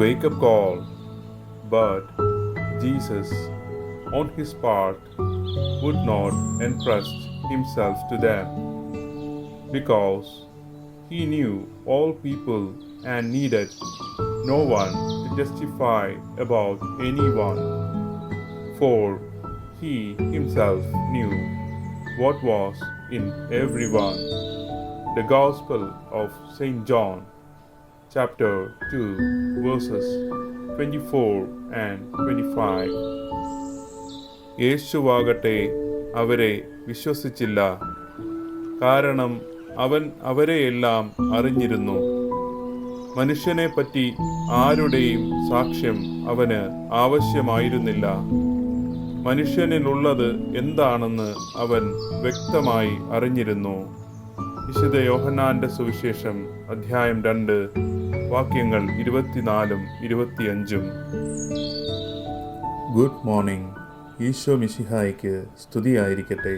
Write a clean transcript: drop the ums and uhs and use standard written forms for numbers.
wake up call, but Jesus, on his part, would not entrust himself to them because he knew all people and needed no one to testify about anyone, for he himself knew what was in everyone. The Gospel of St. John, chapter 2, verses 24 and 25. യേശുവാകട്ടെ അവരെ വിശ്വസിച്ചില്ല, കാരണം അവൻ അവരെയെല്ലാം അറിഞ്ഞിരുന്നു. മനുഷ്യനെപ്പറ്റി ആരുടെയും സാക്ഷ്യം അവന് ആവശ്യമായിരുന്നില്ല. മനുഷ്യനിലുള്ളത് എന്താണെന്ന് അവൻ വ്യക്തമായി അറിഞ്ഞിരുന്നു. വിശുദ്ധ യോഹന്നാന്റെ സുവിശേഷം അധ്യായം 2 വാക്യങ്ങൾ 24-25. Good morning. ഈശോ മിശിഹായ്ക്ക് സ്തുതിയായിരിക്കട്ടെ.